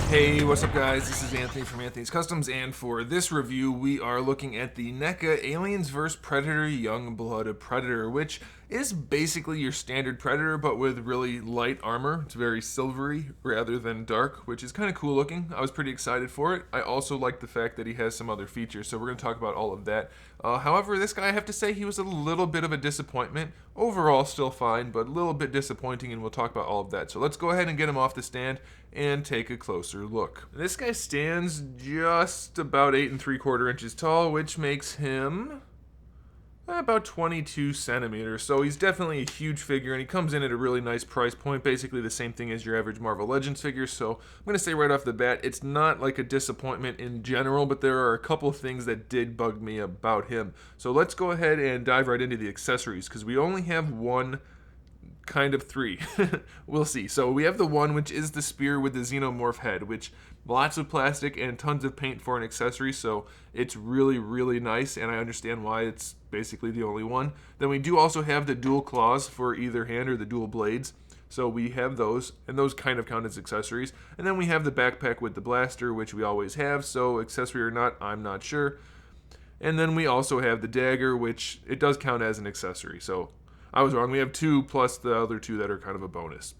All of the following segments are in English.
Hey, what's up guys? This is Anthony from Anthony's Customs, and for this review we are looking at the NECA Aliens vs Predator Youngblood Predator, which is basically your standard Predator but with really light armor. It's very silvery rather than dark, which is kind of cool looking. I was pretty excited for it. I also like the fact that he has some other features, so we're going to talk about all of that. However, this guy, I have to say, he was a little bit of a disappointment. Overall still fine, but a little bit disappointing, and we'll talk about all of that. So let's go ahead and get him off the stand and take a closer look. This guy stands just about 8 3/4 inches tall, which makes him about 22 centimeters. So he's definitely a huge figure, and he comes in at a really nice price point, basically the same thing as your average Marvel Legends figure. So I'm going to say right off the bat, it's not like a disappointment in general, but there are a couple of things that did bug me about him. So let's go ahead and dive right into the accessories, because we only have one, kind of three. We'll see. So we have the one, which is the spear with the xenomorph head, which lots of plastic and tons of paint for an accessory, so it's really nice, and I understand why it's basically the only one. Then we do also have the dual claws for either hand, or the dual blades. So we have those, and those kind of count as accessories. And then we have the backpack with the blaster, which we always have, so accessory or not, I'm not sure. And then we also have the dagger, which it does count as an accessory, so I was wrong. We have two plus the other two that are kind of a bonus.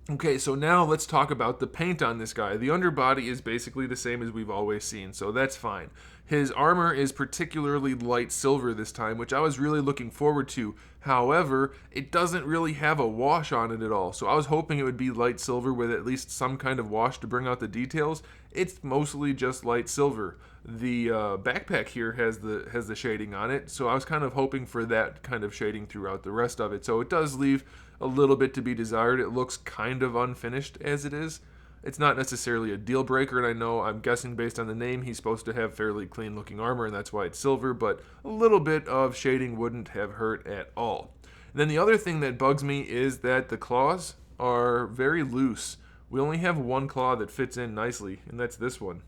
Okay, so now let's talk about the paint on this guy. The underbody is basically the same as we've always seen, so that's fine. His armor is particularly light silver this time, which I was really looking forward to. However, it doesn't really have a wash on it at all, so I was hoping it would be light silver with at least some kind of wash to bring out the details. It's mostly just light silver. The backpack here has the shading on it, so I was kind of hoping for that kind of shading throughout the rest of it. So it does leave a little bit to be desired. It looks kind of unfinished as it is. It's not necessarily a deal breaker, and I know, I'm guessing based on the name, he's supposed to have fairly clean looking armor, and that's why it's silver, but a little bit of shading wouldn't have hurt at all. And then the other thing that bugs me is that the claws are very loose. We only have one claw that fits in nicely, and that's this one.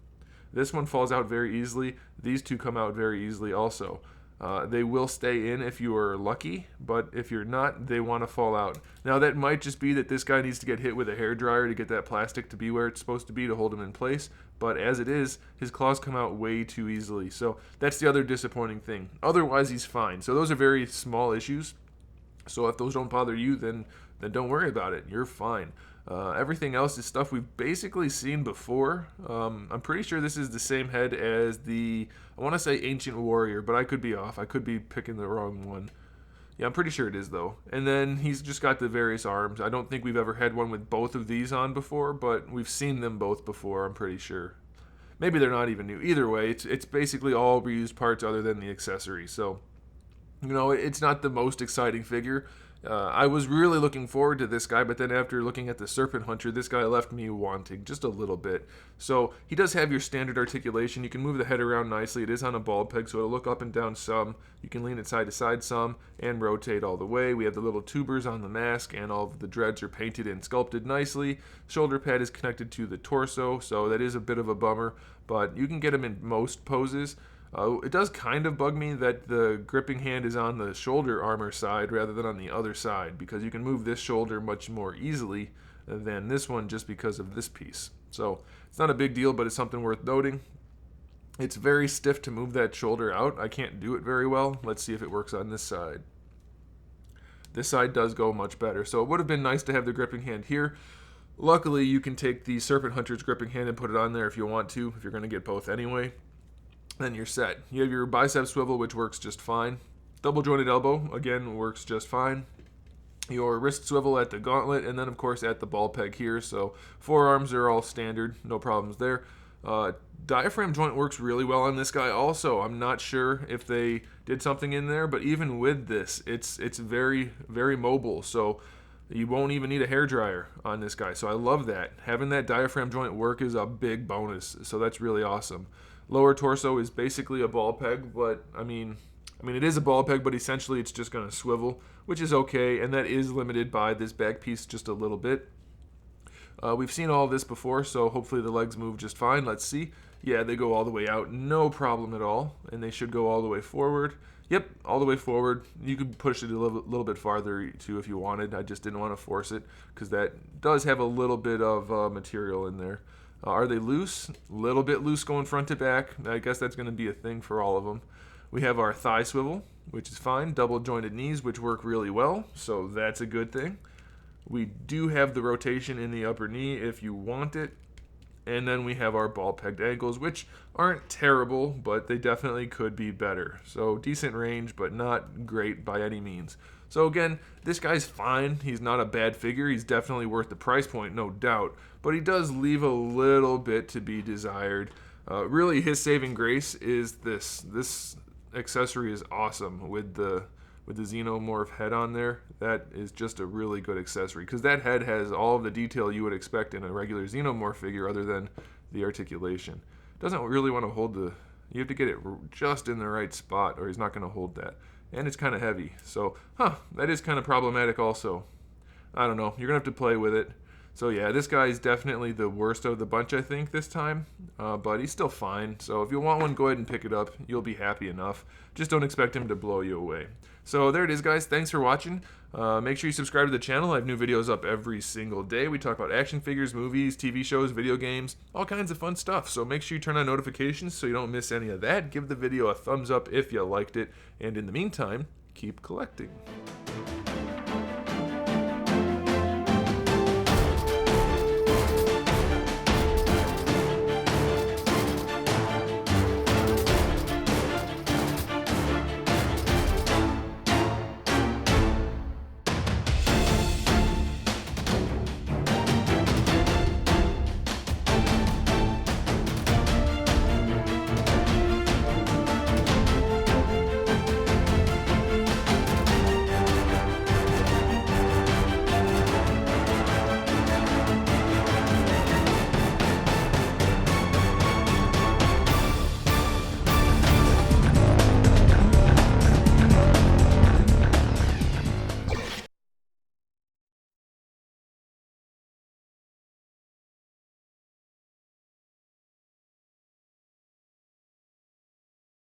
This one falls out very easily. These two come out very easily also. They will stay in if you are lucky, but if you're not, they want to fall out. Now that might just be that this guy needs to get hit with a hairdryer to get that plastic to be where it's supposed to be to hold him in place, but as it is, his claws come out way too easily. So that's the other disappointing thing. Otherwise, he's fine. So those are very small issues. So if those don't bother you, then don't worry about it. You're fine. Everything else is stuff we've basically seen before. I'm pretty sure this is the same head as the, I want to say Ancient Warrior, but I could be off. I could be picking the wrong one. Yeah, I'm pretty sure it is, though. And then he's just got the various arms. I don't think we've ever had one with both of these on before, but we've seen them both before, I'm pretty sure. Maybe they're not even new. Either way, it's basically all reused parts other than the accessory. So, you know, it's not the most exciting figure. I was really looking forward to this guy, but then after looking at the Serpent Hunter, this guy left me wanting just a little bit. So he does have your standard articulation. You can move the head around nicely. It is on a ball peg, so it'll look up and down some. You can lean it side to side some and rotate all the way. We have the little tubers on the mask, and all of the dreads are painted and sculpted nicely. Shoulder pad is connected to the torso, so that is a bit of a bummer, but you can get him in most poses. It does kind of bug me that the gripping hand is on the shoulder armor side rather than on the other side, because you can move this shoulder much more easily than this one just because of this piece. So it's not a big deal, but it's something worth noting. It's very stiff to move that shoulder out. I can't do it very well. Let's see if it works on this side. This side does go much better. So it would have been nice to have the gripping hand here. Luckily, you can take the Serpent Hunter's gripping hand and put it on there if you want to, if you're going to get both anyway. Then you're set. You have your bicep swivel, which works just fine. Double jointed elbow, again, works just fine. Your wrist swivel at the gauntlet, and then of course at the ball peg here. So forearms are all standard, no problems there. Diaphragm joint works really well on this guy also. I'm not sure if they did something in there, but even with this, it's very mobile. So you won't even need a hairdryer on this guy. So I love that. Having that diaphragm joint work is a big bonus. So that's really awesome. Lower torso is basically a ball peg, but I mean it is a ball peg, but essentially it's just going to swivel, which is okay, and that is limited by this back piece just a little bit. We've seen all this before, so hopefully the legs move just fine. Let's see. Yeah, they go all the way out, no problem at all, and they should go all the way forward. Yep, all the way forward. You could push it a little bit farther too if you wanted. I just didn't want to force it because that does have a little bit of material in there. Are they loose? A little bit loose going front to back. I guess that's going to be a thing for all of them. We have our thigh swivel, which is fine. Double jointed knees, which work really well, so that's a good thing. We do have the rotation in the upper knee if you want it. And then we have our ball pegged ankles, which aren't terrible, but they definitely could be better. So decent range, but not great by any means. So again, this guy's fine. He's not a bad figure. He's definitely worth the price point, no doubt. But he does leave a little bit to be desired. Really, his saving grace is this. This accessory is awesome with the xenomorph head on there. That is just a really good accessory, because that head has all of the detail you would expect in a regular xenomorph figure other than the articulation. Doesn't really want to hold the... You have to get it just in the right spot or he's not going to hold that. And it's kind of heavy. So, that is kind of problematic also. I don't know. You're going to have to play with it. So yeah, this guy is definitely the worst of the bunch, I think, this time. But he's still fine. So if you want one, go ahead and pick it up. You'll be happy enough. Just don't expect him to blow you away. So there it is, guys. Thanks for watching. Make sure you subscribe to the channel. I have new videos up every single day. We talk about action figures, movies, TV shows, video games, all kinds of fun stuff. So make sure you turn on notifications so you don't miss any of that. Give the video a thumbs up if you liked it. And in the meantime, keep collecting.